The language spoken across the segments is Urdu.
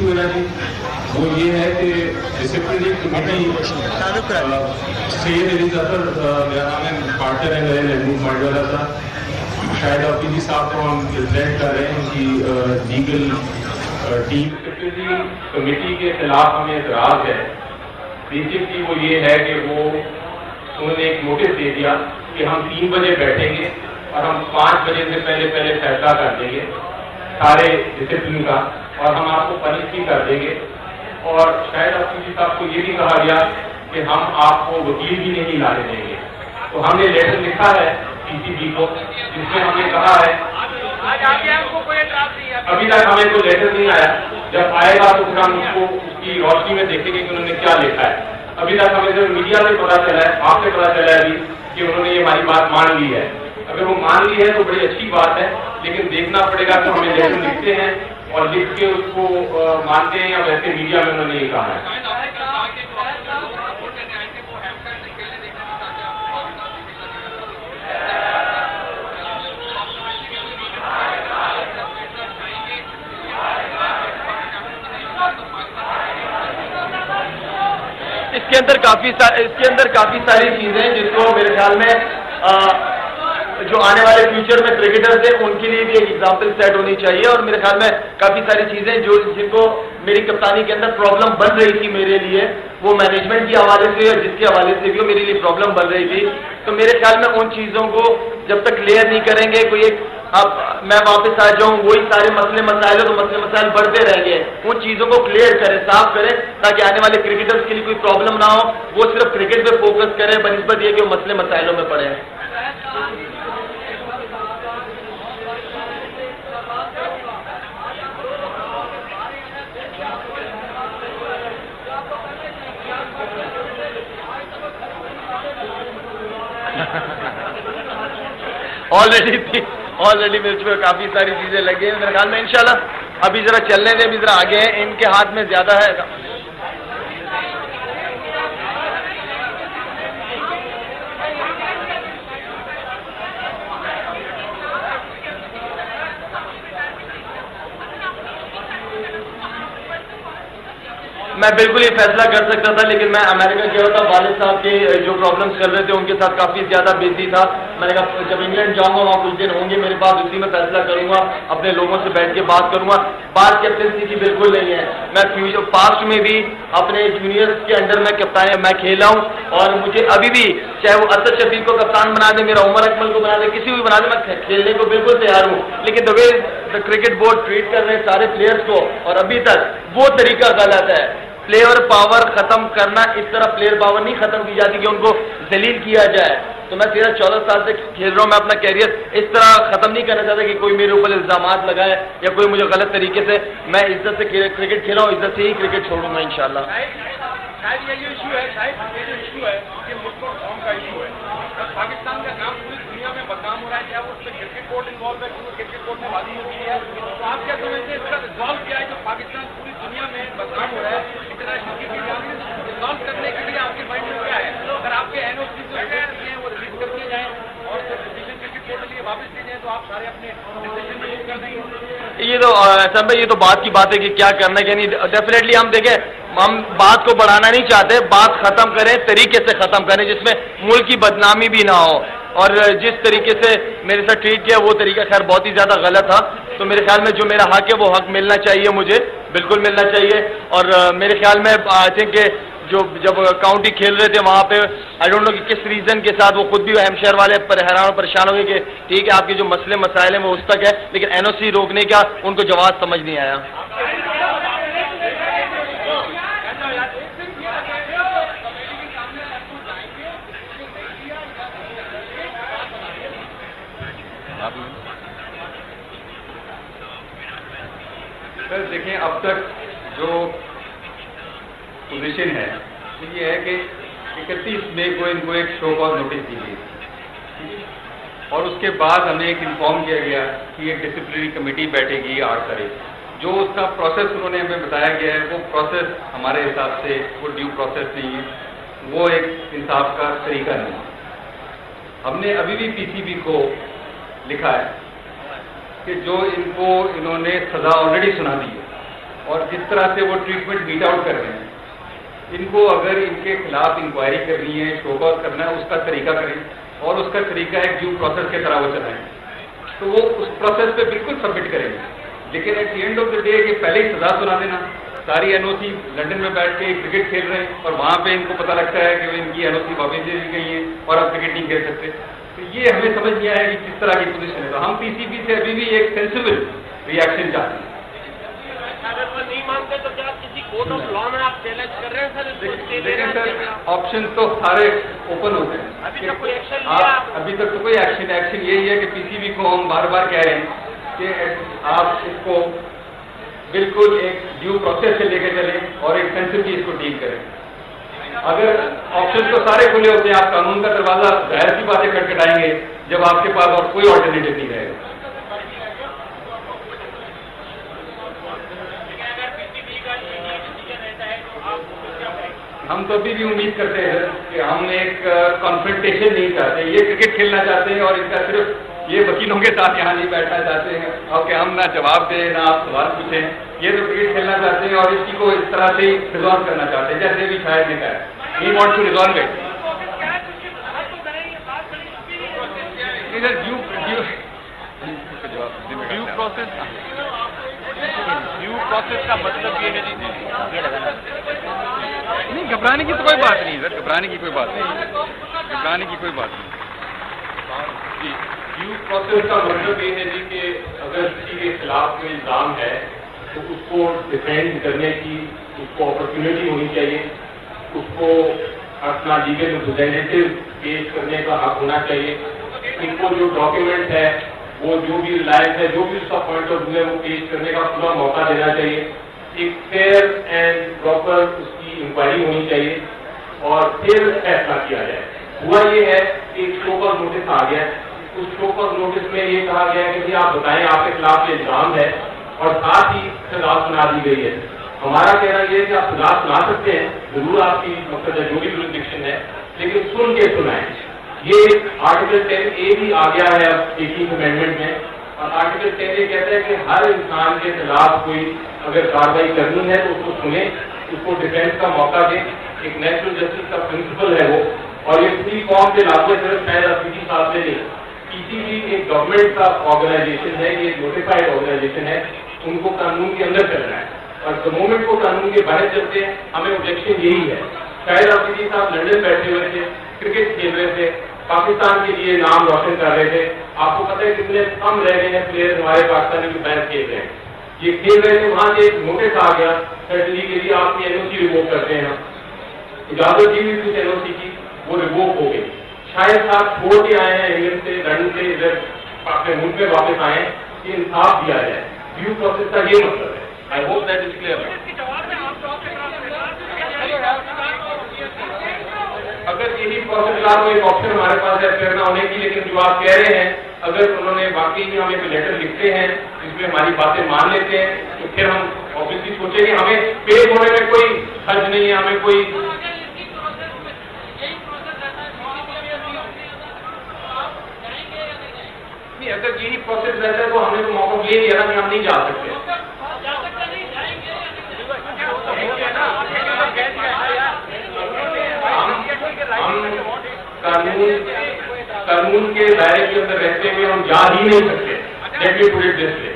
ایشو ہے جی وہ یہ ہے کہ ڈسپلنری کمیٹی سید علی ظفر میرا نام ہے پارٹنر ہے میرے محبوب مانڈ والا تھا. شاید جی صاحب کو ہم پریزنٹ کر رہے ہیں ان کی لیگل ٹیم. ڈسپلنری کمیٹی کے خلاف ہمیں اعتراض ہے. بیسکلی وہ یہ ہے کہ انہوں نے ایک نوٹس دے دیا کہ ہم 3 بجے بیٹھیں گے اور ہم 5 بجے سے پہلے فیصلہ کر دیں گے سارے ڈسپلن کا, اور ہم آپ کو پنش بھی کر دیں گے. اور شاید جی صاحب کو یہ بھی کہا گیا کہ ہم آپ کو وکیل بھی نہیں لانے دیں گے. تو ہم نے لیٹر لکھا ہے پی سی بی کو جس میں ہم نے کہا ہے ابھی تک ہمیں کوئی لیٹر نہیں آیا, جب آئے گا تو پھر ہم اس کو اس کی روشنی میں دیکھیں گے کہ انہوں نے کیا لکھا ہے. ابھی تک ہمیں صرف میڈیا سے پتا چلا ہے, آپ سے پتا چلا ہے ابھی کہ انہوں نے یہ ہماری بات مان لی ہے. اگر وہ مان لی ہے تو بڑی اچھی بات ہے, لیکن دیکھنا پڑے گا کہ ہمیں لیٹر لکھتے ہیں اور لکھ کے اس کو مانتے ہیں یا ویسے میڈیا میں انہوں نے یہ کہا ہے. اس کے اندر کافی ساری چیزیں جس کو میرے خیال میں جو آنے والے فیوچر میں کرکٹرز ہیں ان کے لیے بھی ایک ایگزامپل سیٹ ہونی چاہیے. اور میرے خیال میں کافی ساری چیزیں جن کو میری کپتانی کے اندر پرابلم بن رہی تھی میرے لیے, وہ مینجمنٹ کے حوالے سے اور جس کے حوالے سے بھی وہ میرے لیے پرابلم بن رہی تھی. تو میرے خیال میں ان چیزوں کو جب تک کلیئر نہیں کریں گے, کوئی ایک اب میں واپس آ جاؤں وہی سارے مسئلے مسائل تو مسئلے مسائل بڑھتے رہیں گے. ان چیزوں کو کلیئر کریں, صاف کریں, تاکہ آنے والے کرکٹرز کے لیے کوئی پرابلم نہ ہو. وہ صرف کرکٹ پہ فوکس کریں بنسبت یہ کہ وہ مسئلے مسائلوں میں پڑیں. آلریڈی میرے پہ کافی ساری چیزیں لگی ہیں. میرے خیال میں انشاءاللہ ابھی ذرا چلنے دیں, ابھی ذرا آگے ہیں, ان کے ہاتھ میں زیادہ ہے. میں بالکل یہ فیصلہ کر سکتا تھا, لیکن میں امریکہ گیا تھا, والد صاحب کے جو پرابلمس چل رہے تھے ان کے ساتھ کافی زیادہ بزی تھا. میں نے کہا جب انگلینڈ جاؤں گا وہاں کچھ دن ہوں گے میرے پاس, اسی میں فیصلہ کروں گا, اپنے لوگوں سے بیٹھ کے بات کروں گا. بات کیپٹنسی کی بالکل نہیں ہے. میں پاسٹ میں بھی اپنے جونیئرس کے انڈر میں کپتان میں کھیلا ہوں, اور مجھے ابھی بھی چاہے وہ اسد شفیق کو کپتان بنا دے, میرا عمر اکمل کو بنا دے, کسی کو بنا دے, میں کھیلنے کو بالکل تیار ہوں. لیکن دا وے کرکٹ بورڈ ٹریٹ کر رہے ہیں سارے پلیئرس کو, اور ابھی تک وہ طریقہ غلط ہے. پلیئر پاور ختم کرنا, اس طرح پلیئر پاور نہیں ختم کی جاتی کہ ان کو ذلیل کیا جائے. تو میں 13-14 سال سے کھیل رہا ہوں, میں اپنا کیریئر اس طرح ختم نہیں کرنا چاہتا کہ کوئی میرے اوپر الزامات لگائے یا کوئی مجھے غلط طریقے سے. میں عزت سے کرکٹ کھیلا ہوں, عزت سے ہی کرکٹ چھوڑوں گا انشاءاللہ. شاید یہ ایشو ہے, یہ جو ایشو ہے یہ ملک اور قوم کا ایشو ہے. پاکستان کا نام پوری دنیا میں بدنام ہو رہا ہے, چاہے وہ اس میں کرکٹ بورڈ انوالو ہے, کرکٹ بورڈ میں بازی ہو رہی ہے. تو آپ کیا سمجھتے ہیں اس کا ریزالو کیا ہے جو پاکستان پوری دنیا میں بدنام ہو رہا ہے انٹرنیشنل کرکٹ ریزالو کرنے کے لیے آپ کے مائنڈ میں کیا ہے؟ اگر آپ کے این او سی جو ہیں وہ ریلیز کر دیے جائیں اور ڈیسیژن کرکٹ بورڈ کے لیے واپس لے جائیں تو آپ سارے اپنے ڈیسیژن ریلیز کر دیں گے. یہ تو سر بھائی یہ تو بات کی بات ہے کہ کیا کرنا ہے کہ نہیں. ڈیفینیٹلی ہم دیکھیں, ہم بات کو بڑھانا نہیں چاہتے, بات ختم کریں, طریقے سے ختم کریں جس میں ملک کی بدنامی بھی نہ ہو. اور جس طریقے سے میرے ساتھ ٹریٹ کیا وہ طریقہ خیر بہت ہی زیادہ غلط تھا. تو میرے خیال میں جو میرا حق ہے وہ حق ملنا چاہیے, مجھے بالکل ملنا چاہیے. اور میرے خیال میں آئی تھنک کہ جب کاؤنٹی کھیل رہے تھے وہاں پہ آئی ڈونٹ نو کہ کس ریزن کے ساتھ وہ خود بھی ہیم شہر والے پر حیران اور پریشان ہو گئے کہ ٹھیک ہے آپ کے جو مسئلے مسائل ہیں وہ اس تک ہے, لیکن این او سی روکنے کا ان کو جواز سمجھ نہیں آیا. سر دیکھیں اب تک جو پوزیشن ہے یہ ہے کہ 31 مئی کو ان کو ایک شو کاز نوٹس دی گئی, اور اس کے بعد ہمیں ایک انفارم کیا گیا کہ ایک ڈسپلنری کمیٹی بیٹھے گی 8 تاریخ. جو اس کا پروسیس انہوں نے ہمیں بتایا گیا ہے وہ پروسیس ہمارے حساب سے وہ ڈیو پروسیس نہیں ہے, وہ ایک انصاف کا طریقہ نہیں ہے. ہم نے ابھی بھی پی سی بی کو لکھا ہے کہ جو ان کو انہوں نے سزا آلریڈی سنا دی ہے, اور جس طرح سے وہ ٹریٹمنٹ میٹ آؤٹ کر رہے ہیں، ان کو اگر ان کے خلاف انکوائری کرنی ہے، شو کاز کرنا ہے، اس کا طریقہ کریں اور اس کا طریقہ ایک ڈیو پروسیس کی طرح وہ چلائیں، تو وہ اس پروسیس پہ بالکل سبمٹ کریں گے. لیکن at the end of the day کہ پہلے ہی سزا سنا دینا، ساری این او سی لنڈن میں بیٹھ کے کرکٹ کھیل رہے ہیں اور وہاں پہ ان کو پتہ لگتا ہے کہ ان کی این او سی واپس دے دی گئی ہے اور اب کرکٹ نہیں کھیل سکتے. تو یہ ہمیں سمجھ نہیں آیا کہ کس طرح کی پوزیشن ہے. تو ہم پی سی بی سے ابھی بھی ایک سینسیبل ریئیکشن چاہتے ہیں. اگر وہ نہیں مانتے تو کیا کسی کورٹ آف لا میں آپ چیلنج کر رہے ہیں سر؟ لیکن سر آپشن تو سارے اوپن ہوتے ہیں. ابھی تک کوئی ایکشن لیا؟ ابھی تک تو کوئی ایکشن یہی ہے کہ پی سی بی کو ہم بار بار کہہ رہے ہیں کہ آپ اس کو بالکل ایک ڈیو پروسیس سے لے کے چلیں اور ایک سینسیٹی اس کو ڈیل کریں. اگر آپشن تو سارے کھلے ہوتے ہیں، آپ قانون کا دروازہ ظاہر سی باتیں کھٹکھٹائیں گے جب آپ کے پاس اور کوئی آلٹرنیٹو نہیں رہے گا. ہم تو ابھی بھی امید کرتے ہیں کہ ہم ایک کانفرنٹیشن نہیں چاہتے. یہ کرکٹ کھیلنا چاہتے ہیں اور ان کا صرف یہ وکیلوں کے ساتھ یہاں نہیں بیٹھنا چاہتے ہیں اور کہ ہم نہ جواب دیں نہ آپ سوال پوچھیں. یہ تو کرکٹ کھیلنا چاہتے ہیں اور اسی کو اس طرح سے ریزالو کرنا چاہتے ہیں جیسے بھی شاید نے کہا we want to resolve it. Due process کا مطلب یہ ہے نہیں، گھبرانے کی تو کوئی بات نہیں سر، گھبرانے کی کوئی بات نہیں، گھبرانے کی کوئی بات نہیں. جی، ڈیو پروسیس کا مطلب یہ ہے جی کہ اگر کسی کے خلاف کوئی الزام ہے تو اس کو ڈیفینڈ کرنے کی اس کو اپرچونیٹی ہونی چاہیے، اس کو اپنا لیگل ریپرزینٹیو پیش کرنے کا حق ہونا چاہیے. ان کو جو ڈاکیومنٹ ہے وہ جو بھی لائق ہے، جو بھی اس کا پوائنٹ آف ویو ہے وہ پیش کرنے کا پورا موقع دینا چاہیے. ایک فیئر اینڈ پراپر اس کی انکوائری ہونی چاہیے اور پھر فیصلہ کیا جائے. ہوا یہ ہے کہ ایک شو کاز نوٹس آ گیا، اس شو کاز نوٹس میں یہ کہا گیا ہے کہ آپ بتائیں آپ کے خلاف یہ الزام ہے اور ساتھ ہی سزا سنا دی گئی ہے. ہمارا کہنا یہ ہے کہ آپ سزا سنا سکتے ہیں، ضرور آپ کی مقصد جو بھی جورسڈکشن ہے، لیکن سن کے سنائیں. یہ آرٹیکل 10A بھی آ گیا ہے اب 18th امینڈمنٹ میں، اور آرٹیکل 10A کہتا ہے کہ ہر انسان کے خلاف کوئی اگر کارروائی کرنی ہے تو اس کو سنیں، اس کو ڈیفینس کا موقع دیں. ایک نیچرل جسٹس کا پرنسپل ہے وہ، اور یہ پوری قوم کے لاگو صرف شاید افریقی صاحب سے نہیں. پی سی بی ایک گورنمنٹ کا آرگنائزیشن ہے، یہ نوٹیفائڈ آرگنائزیشن ہے، ان کو قانون کے اندر چلنا ہے اور جو مومنٹ کو قانون کے باہر چلتے ہیں ہمیں آبجیکشن یہی ہے. شاید افریقی صاحب لنڈن بیٹھے ہوئے تھے، کرکٹ کھیل رہے تھے، پاکستان کے لیے نام روشن کر رہے تھے. آپ کو پتہ ہے کتنے کم رہ گئے ہیں پلیئر ہمارے پاکستانی جو باہر کھیل رہے ہیں. یہ کھیل رہے تھے، وہاں سے ایک نوٹس آ گیا سرٹنلی کے لیے آپ کی این او سی ریووک کرتے ہیں. اجازت دی ہوئی کچھ این او سی کی وہ ریووک ہو گئی. شاید صاحب چھوڑ کے آئے ہیں انگلینڈ سے، لندن سے، ادھر اپنے ملک میں واپس آئے ہیں کہ انصاف دیا جائے. ڈیو پروسیس کا یہ مطلب ہے. I hope that is clear. اگر یہی پروسیس کا کوئی آپشن ہمارے پاس ہے پھر نہ ہونے کی، لیکن جو آپ کہہ رہے ہیں اگر انہوں نے واقعی ہمیں کوئی لیٹر لکھتے ہیں جس میں ہماری باتیں مان لیتے ہیں تو پھر ہم آبویسلی سوچیں گے ہمیں پیش ہونے میں کوئی حرج نہیں ہے، ہمیں کوئی نہیں. اگر یہی پروسیس رہتا ہے تو ہمیں تو موقع یہ نہیں ہے نا کہ ہم نہیں جا سکتے. قانون کے دائرے کے اندر رہتے ہوئے ہم جا ہی نہیں سکتے. Let me put it this way.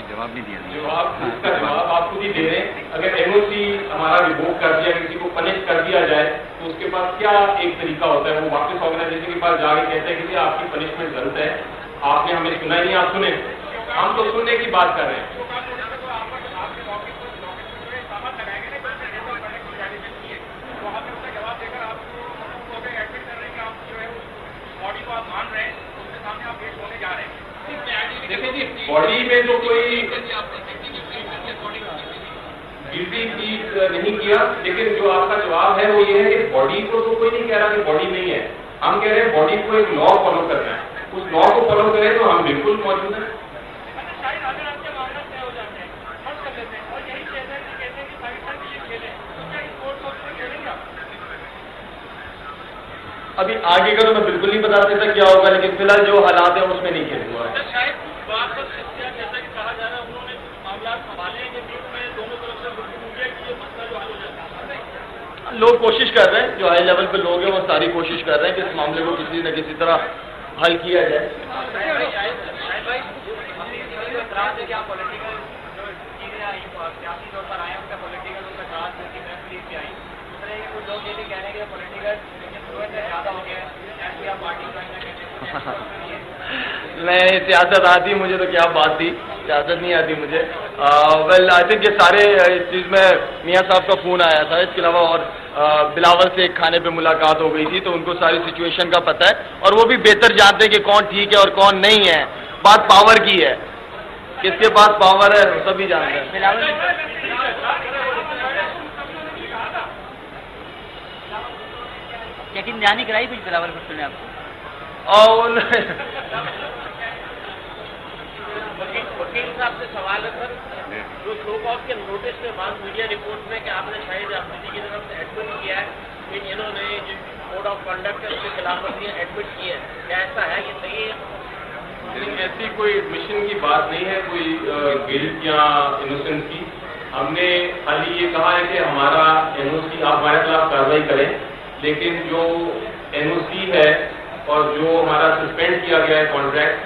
جواب نہیں دیا. جواب آپ خود ہی دے رہے ہیں. اگر این او سی ہمارا ریووک کر دیا، کسی کو پنش کر دیا جائے تو اس کے پاس کیا ایک طریقہ ہوتا ہے؟ وہ واپس آرگنائزیشن کے پاس جا کے کہتے ہیں کہ آپ کی پنشمنٹ غلط ہے، آپ نے ہمیں سنا ہی نہیں، آپ سنیں. ہم تو سننے کی بات کر رہے ہیں. دیکھیں جی، باڈی میں تو کوئی گلٹی پلیز نہیں کیا. لیکن جو آپ کا جواب ہے وہ یہ ہے کہ باڈی کو تو کوئی نہیں کہہ رہا کہ باڈی نہیں ہے. ہم کہہ رہے ہیں باڈی کو ایک لا فالو کرنا ہے. اس لا کو فالو کریں تو ہم بالکل موجود ہیں. ابھی آگے کا تو میں بالکل نہیں بتا سکتا کیا ہوگا، لیکن فی الحال جو حالات ہیں اس میں نہیں کھیل ہوا ہے. لوگ کوشش کر رہے ہیں، جو ہائی لیول پہ لوگ ہیں وہ ساری کوشش کر رہے ہیں کہ اس معاملے کو کسی نہ کسی طرح حل کیا جائے. نہیں سیاست آتی مجھے تو کیا بات تھی، سیاست نہیں آتی مجھے. ویل آئی تھنک یہ سارے اس چیز میں میاں صاحب کا فون آیا تھا، اس کے علاوہ اور بلاول سے ایک کھانے پہ ملاقات ہو گئی تھی، تو ان کو ساری سچویشن کا پتہ ہے اور وہ بھی بہتر جانتے ہیں کہ کون ٹھیک ہے اور کون نہیں ہے. بات پاور کی ہے، کس کے پاس پاور ہے سبھی جانتے ہیں. یقین دہانی کرائی کچھ بلاول بھٹو نے آپ کو؟ وکیل صاحب سے سوال ہے سر، جو شو کاز کے نوٹس میں بعض میڈیا رپورٹ میں کہ آپ نے شاہد آفریدی کی طرف سے ایڈمٹ کیا ہے کہ انہوں نے کوڈ آف کنڈکٹ کے خلاف ورزیاں ایڈمٹ کی ہے، کیا ایسا ہے؟ یہ صحیح ہے؟ ایسی کوئی ایڈمیشن کی بات نہیں ہے، کوئی گلٹ یا انوسنس کی. ہم نے خالی یہ کہا ہے کہ ہمارا این او سی آپ ہمارے خلاف کارروائی کریں، لیکن جو این او سی ہے اور جو ہمارا سسپینڈ کیا گیا ہے کانٹریکٹ،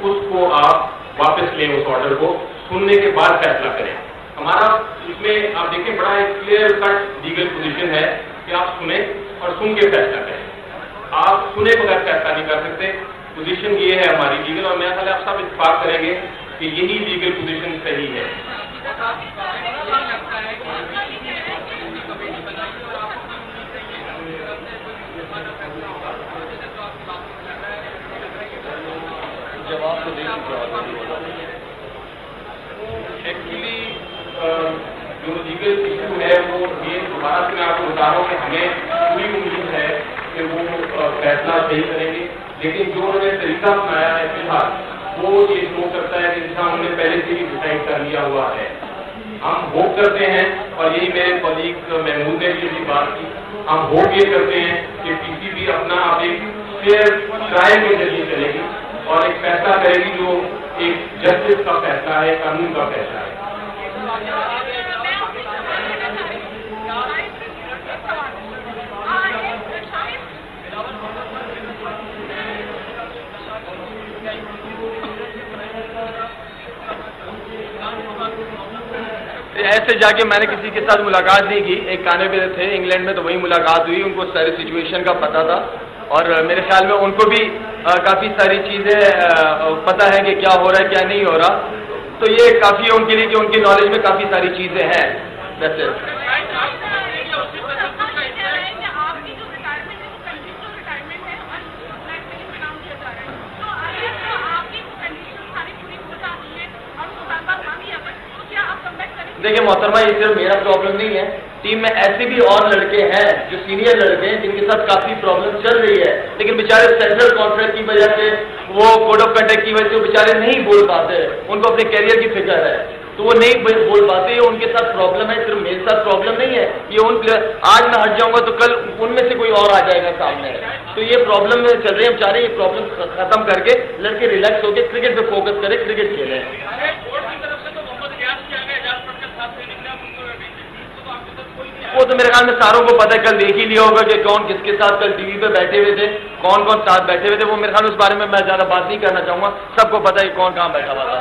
اس کو آپ واپس لیں. اس آرڈر کو سننے کے بعد فیصلہ کریں. ہمارا اس میں آپ دیکھیں بڑا ایک کلیئر کٹ لیگل پوزیشن ہے کہ آپ سنیں اور سن کے فیصلہ کریں. آپ سنے بغیر فیصلہ نہیں کر سکتے. پوزیشن یہ ہے ہماری لیگل، اور میرا خیال ہے آپ سب اتفاق کریں گے کہ یہی لیگل پوزیشن صحیح ہے. جواب تو ایکچولی جو لیگل ایشو ہے وہ یہ دوبارہ سے میں آپ کو بتا رہا ہوں کہ ہمیں پوری امید ہے کہ وہ فیصلہ صحیح کریں گے، لیکن جو انہوں نے طریقہ اپنایا ہے فی الحال وہ یہ شو کرتا ہے کہ انسان نے پہلے سے ہی ڈسائڈ کر لیا ہوا ہے. ہم ہوپ کرتے ہیں، اور یہی میرے کولیگ محمود نے بھی یہ بات کی، ہم ہوپ یہ کرتے ہیں کہ پی سی بی اپنا آپ ایک فیئر ٹرائل کے ذریعے چلے گی اور ایک فیصلہ کرے گی جو ایک جسٹس کا فیصلہ ہے، قانون کا فیصلہ ہے. ایسے جا کے میں نے کسی کے ساتھ ملاقات نہیں کی. ایک کانے پہ تھے انگلینڈ میں، تو وہی ملاقات ہوئی. ان کو ساری سچویشن کا پتہ تھا، اور میرے خیال میں ان کو بھی کافی ساری چیزیں پتہ ہے کہ کیا ہو رہا ہے کیا نہیں ہو رہا. تو یہ کافی ہے ان کے لیے کہ ان کی نالج میں کافی ساری چیزیں ہیں. ویسے دیکھیں محترمہ، یہ صرف میرا پرابلم نہیں ہے، ٹیم میں ایسے بھی اور لڑکے ہیں جو سینئر لڑکے ہیں جن کے ساتھ کافی پرابلم چل رہی ہے، لیکن بیچارے سینٹرل کانٹریکٹ کی وجہ سے، وہ کوڈ آف کنڈکٹ کی وجہ سے وہ بیچارے نہیں بول پاتے. ان کو اپنے کیریئر کی فکر ہے تو وہ نہیں بول پاتے. یہ ان کے ساتھ پرابلم ہے، صرف میرے ساتھ پرابلم نہیں ہے. یہ ان آج میں ہٹ جاؤں گا تو کل ان میں سے کوئی اور آ جائے گا سامنے. تو یہ پرابلم چل رہی ہے. ہم چاہ رہے ہیں یہ پرابلم ختم کر کے لڑکے ریلیکس ہو کے کرکٹ پہ فوکس کریں، کرکٹ کھیلیں. وہ تو میرے خیال میں ساروں کو پتہ ہے، کل دیکھ ہی لیا ہوگا کہ کون کس کے ساتھ کل ٹی وی پہ بیٹھے ہوئے تھے، کون کون ساتھ بیٹھے ہوئے تھے. وہ میرے خیال میں اس بارے میں زیادہ بات نہیں کرنا چاہوں گا، سب کو پتہ ہے کہ کون کہاں بیٹھا ہوا تھا.